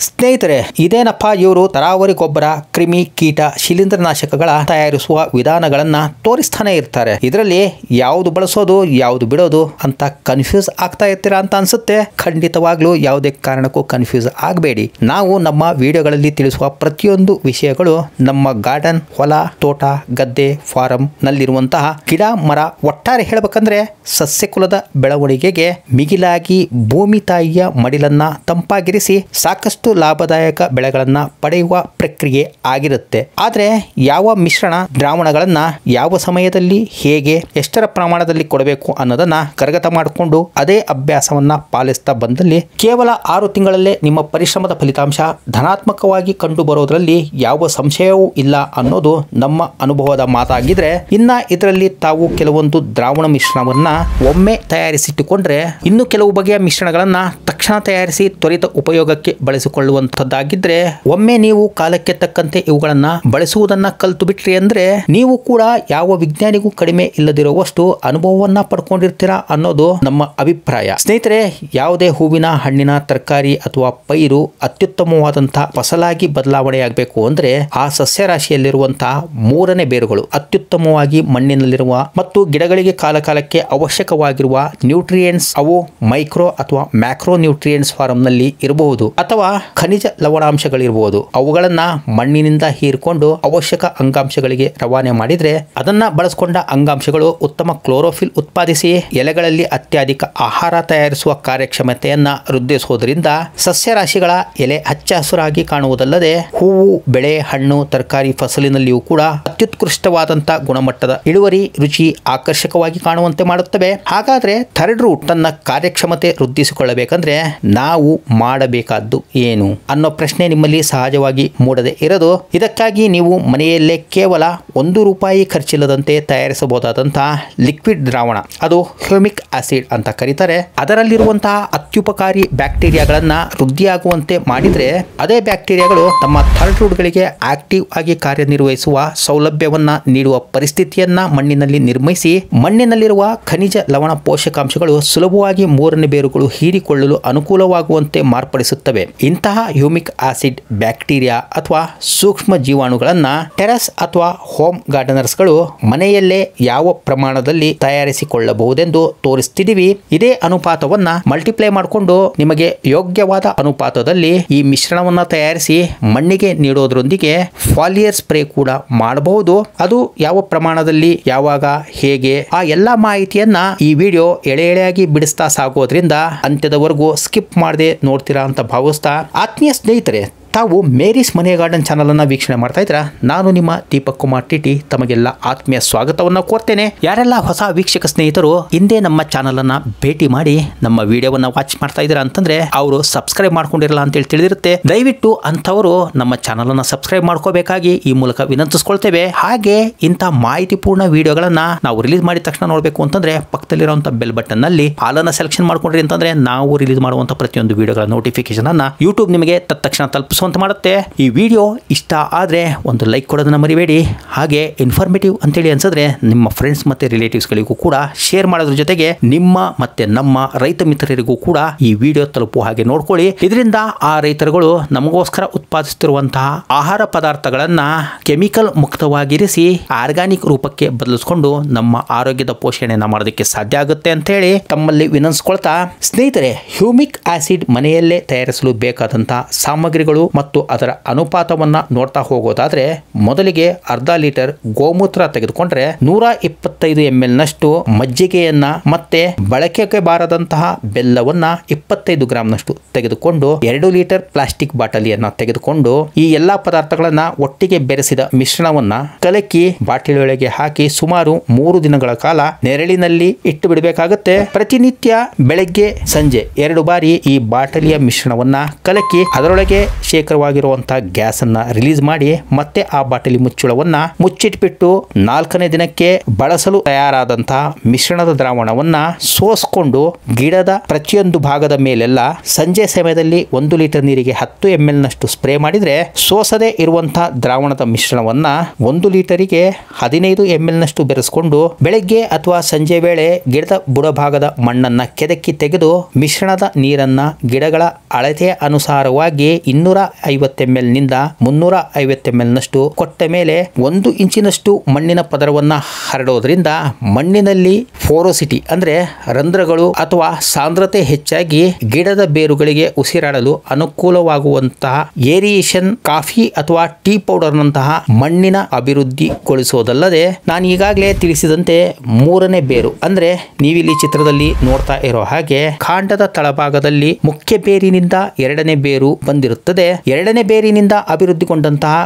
ಸ್ನೇಹಿತರೆ, ಇದೇನಪ್ಪ ಇವರು ತರಾವರಿ ಗೊಬ್ಬರ, ಕ್ರಿಮಿ ಕೀಟ, ಶಿಲೀಂಧ್ರನಾಶಕಗಳ ತಯಾರಿಸುವ ವಿಧಾನಗಳನ್ನ ತೋರಿಸ್ತಾನೆ ಇರ್ತಾರೆ. ಇದರಲ್ಲಿ ಯಾವುದು ಬಳಸೋದು ಯಾವುದು ಬಿಡೋದು ಅಂತ ಕನ್ಫ್ಯೂಸ್ ಆಗ್ತಾ ಇರ್ತೀರಾ ಅಂತ ಅನ್ಸುತ್ತೆ. ಖಂಡಿತವಾಗ್ಲೂ ಯಾವುದೇ ಕಾರಣಕ್ಕೂ ಕನ್ಫ್ಯೂಸ್ ಆಗಬೇಡಿ. ನಾವು ನಮ್ಮ ವಿಡಿಯೋಗಳಲ್ಲಿ ತಿಳಿಸುವ ಪ್ರತಿಯೊಂದು ವಿಷಯಗಳು ನಮ್ಮ ಗಾರ್ಡನ್, ಹೊಲ, ತೋಟ, ಗದ್ದೆ, ಫಾರಂ ನಲ್ಲಿರುವಂತಹ ಗಿಡ ಮರ, ಒಟ್ಟಾರೆ ಹೇಳಬೇಕಂದ್ರೆ ಸಸ್ಯಕುಲದ ಬೆಳವಣಿಗೆಗೆ ಮಿಗಿಲಾಗಿ ಭೂಮಿ ತಾಯಿಯ ಮಡಿಲನ್ನ ತಂಪಾಗಿರಿಸಿ ಸಾಕಷ್ಟು ಲಾಭದಾಯಕ ಬೆಳೆಗಳನ್ನ ಪಡೆಯುವ ಪ್ರಕ್ರಿಯೆ ಆಗಿರುತ್ತೆ. ಆದ್ರೆ ಯಾವ ಮಿಶ್ರಣ, ದ್ರಾವಣಗಳನ್ನ ಯಾವ ಸಮಯದಲ್ಲಿ, ಹೇಗೆ, ಎಷ್ಟರ ಪ್ರಮಾಣದಲ್ಲಿ ಕೊಡಬೇಕು ಅನ್ನೋದನ್ನ ಕರಗತ ಮಾಡಿಕೊಂಡು ಅದೇ ಅಭ್ಯಾಸವನ್ನ ಪಾಲಿಸ್ತಾ ಬಂದಲ್ಲಿ ಕೇವಲ 6 ತಿಂಗಳಲ್ಲೇ ನಿಮ್ಮ ಪರಿಶ್ರಮದ ಫಲಿತಾಂಶ ಧನಾತ್ಮಕವಾಗಿ ಕಂಡು ಬರೋದ್ರಲ್ಲಿ ಯಾವ ಸಂಶಯವೂ ಇಲ್ಲ ಅನ್ನೋದು ನಮ್ಮ ಅನುಭವದ ಮಾತಾಗಿದ್ರೆ, ಇನ್ನ ಇದರಲ್ಲಿ ತಾವು ಕೆಲವೊಂದು ದ್ರಾವಣ ಮಿಶ್ರಣವನ್ನ ಒಮ್ಮೆ ತಯಾರಿಸಿಟ್ಟುಕೊಂಡ್ರೆ ಇನ್ನು ಕೆಲವು ಬಗೆಯ ಮಿಶ್ರಣಗಳನ್ನ ತಕ್ಷಣ ತಯಾರಿಸಿ ತ್ವರಿತ ಉಪಯೋಗಕ್ಕೆ ಬಳಸಿಕೊಳ್ಳುವಂತದ್ದಾಗಿದ್ರೆ, ಒಮ್ಮೆ ನೀವು ಕಾಲಕ್ಕೆ ತಕ್ಕಂತೆ ಇವುಗಳನ್ನ ಬಳಸುವುದನ್ನ ಕಲ್ತು ಬಿಟ್ರಿ ಅಂದ್ರೆ ನೀವು ಕೂಡ ಯಾವ ವಿಜ್ಞಾನಿಗೂ ಕಡಿಮೆ ಇಲ್ಲದಿರುವಷ್ಟು ಅನುಭವವನ್ನ ಪಡ್ಕೊಂಡಿರ್ತೀರಾ ಅನ್ನೋದು ನಮ್ಮ ಅಭಿಪ್ರಾಯ. ಸ್ನೇಹಿತರೆ, ಯಾವುದೇ ಹೂವಿನ, ಹಣ್ಣಿನ, ತರಕಾರಿ ಅಥವಾ ಪೈರು ಅತ್ಯುತ್ತಮವಾದಂತಹ ಫಸಲಾಗಿ ಬದಲಾವಣೆಯಾಗಬೇಕು ಅಂದ್ರೆ ಆ ಸಸ್ಯ ರಾಶಿಯಲ್ಲಿರುವಂತಹ 3ನೇ ಬೇರುಗಳು ಅತ್ಯುತ್ತಮವಾಗಿ ಮಣ್ಣಿನಲ್ಲಿರುವ ಮತ್ತು ಗಿಡಗಳಿಗೆ ಕಾಲಕಾಲಕ್ಕೆ ಅವಶ್ಯಕವಾಗಿರುವ ನ್ಯೂಟ್ರಿಯೆಂಟ್ಸ್, ಅವು ಮೈಕ್ರೋ ಅಥವಾ ಮ್ಯಾಕ್ರೋ ನ್ಯೂಟ್ರಿಯೆಂಟ್ಸ್ ಫಾರ್ಮ್ನಲ್ಲಿ ಇರಬಹುದು ಅಥವಾ ಖನಿಜ ಲವಣಾಂಶಗಳಿರಬಹುದು. ಅವುಗಳನ್ನ ಮಣ್ಣಿನಿಂದ ಹೀರಿಕೊಂಡು ಅವಶ್ಯಕ ಅಂಗಾಂಶಗಳಿಗೆ ರವಾನೆ ಮಾಡಿದ್ರೆ ಅದನ್ನ ಬಳಸಿಕೊಂಡ ಅಂಗಾಂಶಗಳು ಉತ್ತಮ ಕ್ಲೋರೋಫಿಲ್ ಉತ್ಪಾದಿಸಿ ಎಲೆಗಳಲ್ಲಿ ಅತ್ಯಧಿಕ ಆಹಾರ ತಯಾರಿಸುವ ಕಾರ್ಯಕ್ಷಮತೆಯನ್ನ ವೃದ್ಧಿಸುವುದರಿಂದ ಸಸ್ಯರಾಶಿಗಳ ಎಲೆ ಹಚ್ಚ ಹಸುರಾಗಿ ಕಾಣುವುದಲ್ಲದೆ ಹೂವು, ಬೆಳೆ, ಹಣ್ಣು, ತರಕಾರಿ ಫಸಲಿನಲ್ಲಿಯೂ ಕೂಡ ಅತ್ಯುತ್ಕೃಷ್ಟವಾದಂತಹ ಗುಣಮಟ್ಟದ ಇಳುವರಿ, ರುಚಿ ಆಕರ್ಷಕವಾಗಿ ಕಾಣುವಂತೆ ಮಾಡುತ್ತವೆ. ಹಾಗಾದ್ರೆ ಥರ್ಡ್ ರೂಟ್ ತನ್ನ ಕಾರ್ಯಕ್ಷಮತೆ ವೃದ್ಧಿಸಿಕೊಳ್ಳಬೇಕಂದ್ರೆ ನಾವು ಮಾಡಬೇಕಾದ್ದು ಏನು ಅನ್ನೋ ಪ್ರಶ್ನೆ ನಿಮ್ಮಲ್ಲಿ ಸಹಜವಾಗಿ ಮೂಡದೆ ಇರದು. ಇದಕ್ಕಾಗಿ ನೀವು ಮನೆಯಲ್ಲೇ ಕೇವಲ ₹1 ಖರ್ಚಿಲ್ಲದಂತೆ ತಯಾರಿಸಬಹುದಾದಂತಹ ಲಿಕ್ವಿಡ್ ದ್ರಾವಣ, ಅದು ಹ್ಯೂಮಿಕ್ ಆಸಿಡ್ ಅಂತ ಕರೀತಾರೆ, ಅದರಲ್ಲಿರುವಂತಹ ಅತ್ಯುಪಕಾರಿ ಬ್ಯಾಕ್ಟೀರಿಯಾಗಳನ್ನ ವೃದ್ಧಿಯಾಗುವಂತೆ ಮಾಡಿದ್ರೆ ಅದೇ ಬ್ಯಾಕ್ಟೀರಿಯಾಗಳು ತಮ್ಮ ಥರ್ಡ್ ರೂಟ್ಗಳಿಗೆ ಆಕ್ಟಿವ್ ಆಗಿ ಕಾರ್ಯನಿರ್ವಹಿಸುವ ಸೌಲಭ್ಯವನ್ನ ನೀಡುವ ಪರಿಸ್ಥಿತಿಯನ್ನ ಮಣ್ಣಿನಲ್ಲಿ ನಿರ್ಮಿಸಿ ಮಣ್ಣಿನಲ್ಲಿರುವ ಖನಿಜ ಲವಣ ಪೋಷಕಾಂಶಗಳು ಸುಲಭವಾಗಿ 3ನೇ ಬೇರುಗಳು ಹೀರಿಕೊಳ್ಳಲು ಅನುಕೂಲವಾಗುವಂತೆ ಮಾರ್ಪಡಿಸುತ್ತವೆ. ಇಂತಹ ಹ್ಯೂಮಿಕ್ ಆಸಿಡ್ ಬ್ಯಾಕ್ಟೀರಿಯಾ ಅಥವಾ ಸೂಕ್ಷ್ಮ ಜೀವಾಣುಗಳನ್ನ ಟೆರಸ್ ಅಥವಾ ಹೋಮ್ ಗಾರ್ಡನರ್ಸ್ಗಳು ಮನೆಯಲ್ಲೇ ಯಾವ ಪ್ರಮಾಣದಲ್ಲಿ ತಯಾರಿಸಿಕೊಳ್ಳಬಹುದೆಂದು ತೋರಿಸ್ತಿದೀವಿ. ಇದೇ ಅನುಪಾತವನ್ನ ಮಲ್ಟಿಪ್ಲೈ ಮಾಡಿಕೊಂಡು ನಿಮಗೆ ಯೋಗ್ಯವಾದ ಅನುಪಾತದಲ್ಲಿ ಈ ಮಿಶ್ರಣವನ್ನ ತಯಾರಿಸಿ ಮಣ್ಣಿಗೆ ನೀಡೋದ್ರೊಂದಿಗೆ ಫಾಲಿಯರ್ ಸ್ಪ್ರೇ ಕೂಡ ಮಾಡಬಹುದು. ಅದು ಯಾವ ಪ್ರಮಾಣದಲ್ಲಿ, ಯಾವಾಗ, ಹೇಗೆ, ಆ ಎಲ್ಲಾ ಮಾಹಿತಿಯನ್ನ ಈ ವಿಡಿಯೋ ಎಳೆ ಎಳೆಯಾಗಿ ಬಿಡಿಸ್ತಾ ಸಾಗೋದ್ರಿಂದ ಅಂತ್ಯದವರೆಗೂ ಸ್ಕಿಪ್ ಮಾಡದೆ ನೋಡ್ತೀರಾ ಅಂತ ಭಾವಿಸ್ತಾ, ಆತ್ಮೀಯ ಸ್ನೇಹಿತರೆ, ತಾವು ಮೇರಿಸ್ ಮನೆ ಗಾರ್ಡನ್ ಚಾನಲ್ ಅನ್ನ ವೀಕ್ಷಣೆ ಮಾಡ್ತಾ ಇದ್ರ ನಾನು ನಿಮ್ಮ ದೀಪಕ್ ಕುಮಾರ್ ಟಿಟಿ ತಮಗೆಲ್ಲ ಆತ್ಮೀಯ ಸ್ವಾಗತವನ್ನ ಕೋರ್ತೇನೆ. ಯಾರೆಲ್ಲ ಹೊಸ ವೀಕ್ಷಕ ಸ್ನೇಹಿತರು ಹಿಂದೆ ನಮ್ಮ ಚಾನಲ್ ಅನ್ನ ಭೇಟಿ ಮಾಡಿ ನಮ್ಮ ವಿಡಿಯೋವನ್ನ ವಾಚ್ ಮಾಡ್ತಾ ಇದ್ದೀರಾ ಅಂತಂದ್ರೆ ಅವರು ಸಬ್ಸ್ಕ್ರೈಬ್ ಮಾಡ್ಕೊಂಡಿರಲ್ಲ ಅಂತ ಹೇಳಿ ತಿಳಿದಿರುತ್ತೆ. ದಯವಿಟ್ಟು ಅಂತವರು ನಮ್ಮ ಚಾನಲ್ ಅನ್ನ ಸಬ್ಸ್ಕ್ರೈಬ್ ಮಾಡ್ಕೋಬೇಕಾಗಿ ಈ ಮೂಲಕ ವಿನಂತಿಸ್ಕೊಳ್ತೇವೆ. ಹಾಗೆ ಇಂಥ ಮಾಹಿತಿಪೂರ್ಣ ವಿಡಿಯೋಗಳನ್ನ ನಾವು ರಿಲೀಸ್ ಮಾಡಿದ ತಕ್ಷಣ ನೋಡಬೇಕು ಅಂತಂದ್ರೆ ಪಕ್ಕದಲ್ಲಿರುವಂತಹ ಬೆಲ್ ಬಟನ್ ನಲ್ಲಿ ಆಲ್ ಅನ್ನ ಸೆಲೆಕ್ಷನ್ ಮಾಡ್ಕೊಂಡ್ರಿ ಅಂತಂದ್ರೆ ನಾವು ರಿಲೀಸ್ ಮಾಡುವಂತಹ ಪ್ರತಿಯೊಂದು ವಿಡಿಯೋಗಳ ನೋಟಿಫಿಕೇಶನ್ ಅನ್ನ ಯೂಟ್ಯೂಬ್ ನಿಮಗೆ ತಕ್ಷಣ ತಲುಪಿಸುವಂತೆ ಮಾಡುತ್ತೆ. ಈ ವಿಡಿಯೋ ಇಷ್ಟ ಆದ್ರೆ ಒಂದು ಲೈಕ್ ಕೊಡೋದನ್ನ ಮರಿಬೇಡಿ. ಹಾಗೆ ಇನ್ಫಾರ್ಮೇಟಿವ್ ಅಂತೇಳಿ ಅನ್ಸಿದ್ರೆ ನಿಮ್ಮ ಫ್ರೆಂಡ್ಸ್ ಮತ್ತೆ ರಿಲೇಟಿವ್ಸ್ ಗಳಿಗೂ ಕೂಡ ಶೇರ್ ಮಾಡೋದ್ರ ಜೊತೆಗೆ ನಿಮ್ಮ ಮತ್ತೆ ನಮ್ಮ ರೈತ ಮಿತ್ರರಿಗೂ ಕೂಡ ಈ ವಿಡಿಯೋ ತಲುಪುವ ಹಾಗೆ ನೋಡ್ಕೊಳ್ಳಿ. ಇದರಿಂದ ಆ ರೈತರುಗಳು ನಮಗೋಸ್ಕರ ಉತ್ಪಾದಿಸುತ್ತಿರುವಂತಹ ಆಹಾರ ಪದಾರ್ಥಗಳನ್ನ ಕೆಮಿಕಲ್ ಮುಕ್ತವಾಗಿರಿಸಿ ಆರ್ಗಾನಿಕ್ ರೂಪಕ್ಕೆ ಬದಲಿಸಿಕೊಂಡು ನಮ್ಮ ಆರೋಗ್ಯದ ಪೋಷಣೆಯನ್ನ ಮಾಡೋದಕ್ಕೆ ಸಾಧ್ಯ ಆಗುತ್ತೆ ಅಂತ ಹೇಳಿ ತಮ್ಮಲ್ಲಿ ವಿನಂತಿಸ್ಕೊಳ್ತಾ, ಸ್ನೇಹಿತರೆ, ಹ್ಯೂಮಿಕ್ ಆಸಿಡ್ ಮನೆಯಲ್ಲೇ ತಯಾರಿಸಲು ಬೇಕಾದಂತಹ ಸಾಮಗ್ರಿಗಳು ಮತ್ತು ಅದರ ಅನುಪಾತವನ್ನ ನೋಡ್ತಾ ಹೋಗೋದಾದ್ರೆ ಮೊದಲಿಗೆ ಅರ್ಧ ಲೀಟರ್ ಗೋಮೂತ್ರ ತೆಗೆದುಕೊಂಡ್ರೆ 125 ml ನಷ್ಟು ಮಜ್ಜಿಗೆಯನ್ನ ಮತ್ತೆ ಬಳಕೆಗೆ ಬಾರದಂತಹ ಬೆಲ್ಲವನ್ನ 25 ಗ್ರಾಂ ನಷ್ಟು ತೆಗೆದುಕೊಂಡು 2 ಲೀಟರ್ ಪ್ಲಾಸ್ಟಿಕ್ ಬಾಟಲಿಯನ್ನ ತೆಗೆದುಕೊಂಡು ಈ ಎಲ್ಲಾ ಪದಾರ್ಥಗಳನ್ನ ಒಟ್ಟಿಗೆ ಬೆರೆಸಿದ ಮಿಶ್ರಣವನ್ನ ಕಲಕಿ ಬಾಟಲಿಯೊಳಗೆ ಹಾಕಿ ಸುಮಾರು 3 ದಿನಗಳ ಕಾಲ ನೆರಳಿನಲ್ಲಿ ಇಟ್ಟು ಬಿಡಬೇಕಾಗುತ್ತೆ. ಪ್ರತಿನಿತ್ಯ ಬೆಳಗ್ಗೆ ಸಂಜೆ 2 ಬಾರಿ ಈ ಬಾಟಲಿಯ ಮಿಶ್ರಣವನ್ನ ಕಲಕಿ ಅದರೊಳಗೆ ಶೇಖರವಾಗಿರುವಂತಹ ಗ್ಯಾಸ್ ಅನ್ನ ರಿಲೀಸ್ ಮಾಡಿ ಮತ್ತೆ ಆ ಬಾಟಲಿ ಮುಚ್ಚಳವನ್ನ ಮುಚ್ಚಿಟ್ಬಿಟ್ಟು 4ನೇ ದಿನಕ್ಕೆ ಬಳಸಲು ತಯಾರಿಸಲು ತಯಾರಾದಂತಹ ಮಿಶ್ರಣದ ದ್ರಾವಣವನ್ನ ಸೋಸ್ಕೊಂಡು ಗಿಡದ ಪ್ರತಿಯೊಂದು ಭಾಗದ ಮೇಲೆಲ್ಲ ಸಂಜೆ ಸಮಯದಲ್ಲಿ 1 ಲೀಟರ್ ನೀರಿಗೆ 10 ml ನಷ್ಟು ಸ್ಪ್ರೇ ಮಾಡಿದ್ರೆ ಸೋಸದೆ ಇರುವಂತಹ ದ್ರಾವಣದ ಮಿಶ್ರಣವನ್ನ 1 ಲೀಟರಿಗೆ 15 ml ನಷ್ಟು ಬೆರೆಸಿಕೊಂಡು ಬೆಳಗ್ಗೆ ಅಥವಾ ಸಂಜೆ ವೇಳೆ ಗಿಡದ ಬುಡಭಾಗದ ಮಣ್ಣನ್ನ ಕೆದಕಿ ತೆಗೆದು ಮಿಶ್ರಣದ ನೀರನ್ನ ಗಿಡಗಳ ಅಳತೆಯ ಅನುಸಾರವಾಗಿ 250 ml ನಿಂದ 350 ml ನಷ್ಟು ಕೊಟ್ಟ ಮೇಲೆ 1 ಇಂಚಿನಷ್ಟು ಮಣ್ಣಿನ ಪದರವನ್ನ ಹರಡೋದ್ರಿಂದ ಮಣ್ಣಿನಲ್ಲಿ ಫೋರೋಸಿಟಿ ಅಂದ್ರೆ ರಂಧ್ರಗಳು ಅಥವಾ ಸಾಂದ್ರತೆ ಹೆಚ್ಚಾಗಿ ಗಿಡದ ಬೇರುಗಳಿಗೆ ಉಸಿರಾಡಲು ಅನುಕೂಲವಾಗುವಂತಹ ಏರಿಯೇಷನ್ ಕಾಫಿ ಅಥವಾ ಟೀ ಪೌಡರ್ ನಂತಹ ಮಣ್ಣಿನ ಅಭಿವೃದ್ಧಿಗೊಳಿಸುವುದಲ್ಲದೆ ನಾನು ಈಗಾಗಲೇ ತಿಳಿಸಿದಂತೆ 3ನೇ ಬೇರು ಅಂದ್ರೆ ನೀವಿಲ್ಲಿ ಚಿತ್ರದಲ್ಲಿ ನೋಡ್ತಾ ಇರೋ ಹಾಗೆ ಕಾಂಡದ ತಳಭಾಗದಲ್ಲಿ ಮುಖ್ಯ ಬೇರಿನಿಂದ 2ನೇ ಬೇರು ಬಂದಿರುತ್ತದೆ. 2ನೇ ಬೇರಿನಿಂದ ಅಭಿವೃದ್ಧಿಗೊಂಡಂತಹ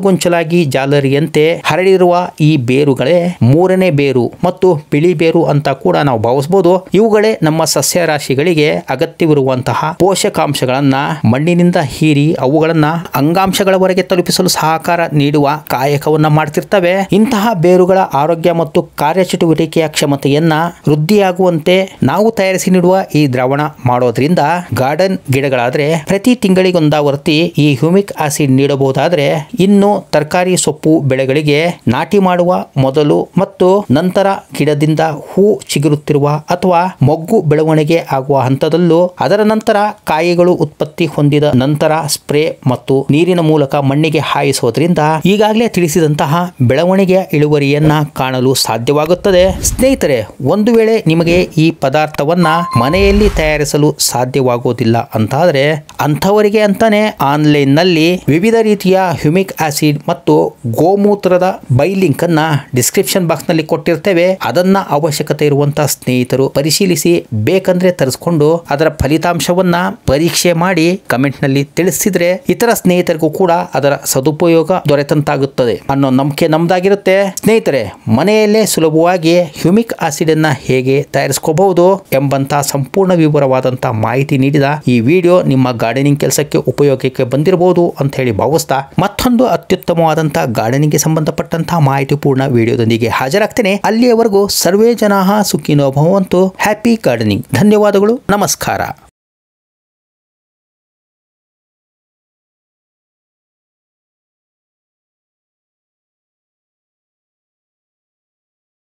ಗೊಂಚಲಾಗಿ ಜಾಲರಿಯಂತೆ ಹರಡಿರುವ ಈ ಬೇರುಗಳೇ 3ನೇ ಬೇರು ಮತ್ತು ಬಿಳಿ ಬೇರು ಅಂತ ಕೂಡ ನಾವು ಭಾವಿಸಬಹುದು. ಇವುಗಳೇ ನಮ್ಮ ಸಸ್ಯ ರಾಶಿಗಳಿಗೆ ಅಗತ್ಯವಿರುವಂತಹ ಪೋಷಕಾಂಶಗಳನ್ನ ಮಣ್ಣಿನಿಂದ ಹೀರಿ ಅವುಗಳನ್ನ ಅಂಗಾಂಶಗಳವರೆಗೆ ತಲುಪಿಸಲು ಸಹಕಾರ ನೀಡುವ ಕಾಯಕವನ್ನ ಮಾಡ್ತಿರ್ತವೆ. ಇಂತಹ ಬೇರುಗಳ ಆರೋಗ್ಯ ಮತ್ತು ಕಾರ್ಯಚಟುವಟಿಕೆಯ ಕ್ಷಮತೆಯನ್ನ ವೃದ್ಧಿಯಾಗುವಂತೆ ನಾವು ತಯಾರಿಸಿ ನೀಡುವ ಈ ದ್ರಾವಣ ಮಾಡೋದ್ರಿಂದ ಗಾರ್ಡನ್ ಗಿಡಗಳಾದ್ರೆ ಪ್ರತಿ ತಿಂಗಳಿಗೊಂದಾವರ್ತಿ ಈ ಹ್ಯೂಮಿಕ್ ಆಸಿಡ್ ನೀಡಬಹುದಾದ್ರೆ ಇನ್ನು ತರಕಾರಿ ಸೊಪ್ಪು ಬೆಳೆಗಳಿಗೆ ನಾಟಿ ಮಾಡುವ ಮೊದಲು ಮತ್ತು ನಂತರ ಗಿಡದಿಂದ ಹೂ ಚಿಗುರುತ್ತಿರುವ ಅಥವಾ ಮೊಗ್ಗು ಬೆಳವಣಿಗೆ ಆಗುವ ಹಂತದಲ್ಲೂ ಅದರ ನಂತರ ಕಾಯಿಗಳು ಉತ್ಪತ್ತಿ ಹೊಂದಿದ ನಂತರ ಸ್ಪ್ರೇ ಮತ್ತು ನೀರಿನ ಮೂಲಕ ಮಣ್ಣಿಗೆ ಹಾಯಿಸೋದ್ರಿಂದ ಈಗಾಗಲೇ ತಿಳಿಸಿದಂತಹ ಬೆಳವಣಿಗೆಯ ಇಳುವರಿಯನ್ನ ಕಾಣಲು ಸಾಧ್ಯವಾಗುತ್ತದೆ. ಸ್ನೇಹಿತರೆ, ಒಂದು ವೇಳೆ ನಿಮಗೆ ಈ ಪದಾರ್ಥವನ್ನ ಮನೆಯಲ್ಲಿ ತಯಾರಿಸಲು ಸಾಧ್ಯವಾಗುವುದಿಲ್ಲ ಅಂತಾದ್ರೆ ಅಂಥವರಿಗೆ ಅಂತಾನೆ ಆನ್ಲೈನ್ ನಲ್ಲಿ ವಿವಿಧ ರೀತಿಯ ಹ್ಯೂಮಿಕ್ ಆಸಿಡ್ ಮತ್ತು ಗೋಮೂತ್ರದ ಬೈ ಲಿಂಕ್ ಅನ್ನ ಡಿಸ್ಕ್ರಿಪ್ಷನ್ ಬಾಕ್ಸ್ ನಲ್ಲಿ ಕೊಟ್ಟಿರ್ತೇವೆ. ಅದನ್ನ ಅವಶ್ಯಕತೆ ಇರುವಂತಹ ಸ್ನೇಹಿತರು ಪರಿಶೀಲಿಸಿ ಬೇಕಂದ್ರೆ ತರಿಸ್ಕೊಂಡು ಅದರ ಫಲಿತಾಂಶವನ್ನ ಪರೀಕ್ಷೆ ಮಾಡಿ ಕಮೆಂಟ್ ನಲ್ಲಿ ತಿಳಿಸಿದ್ರೆ ಇತರ ಸ್ನೇಹಿತರಿಗೂ ಕೂಡ ಅದರ ಸದುಪಯೋಗ ದೊರೆತಂತಾಗುತ್ತದೆ ಅನ್ನೋ ನಂಬಿಕೆ ನಮ್ದಾಗಿರುತ್ತೆ. ಸ್ನೇಹಿತರೆ, ಮನೆಯಲ್ಲೇ ಸುಲಭವಾಗಿ ಹ್ಯೂಮಿಕ್ ಆಸಿಡ್ ಅನ್ನ ಹೇಗೆ ತಯಾರಿಸ್ಕೋಬಹುದು ಎಂಬಂತಹ ಸಂಪೂರ್ಣ ವಿವರವಾದಂತಹ ಮಾಹಿತಿ ನೀಡಿದ ಈ ವಿಡಿಯೋ ನಿಮ್ಮ ಗಾರ್ಡನಿಂಗ್ ಕೆಲಸಕ್ಕೆ ಉಪಯೋಗಕ್ಕೆ ಬಂದಿರಬಹುದು ಅಂತ ಹೇಳಿ ಭಾವಿಸ್ತಾ ಮತ್ತೊಂದು ಅತ್ಯುತ್ತಮವಾದಂತಹ ಗಾರ್ಡನಿಂಗ್ ಗೆ ಸಂಬಂಧಪಟ್ಟಂತಹ ಮಾಹಿತಿ ಪೂರ್ಣ ವಿಡಿಯೋದೊಂದಿಗೆ ಹಾಜರಾಗ್ತೇನೆ. ಅಲ್ಲಿಯವರೆಗೂ ಸರ್ವೇ ಜನಾಃ ಸುಖಿನೋ ಭವಂತು. Happy gardening. ಧನ್ಯವಾದಗಳು. ನಮಸ್ಕಾರ.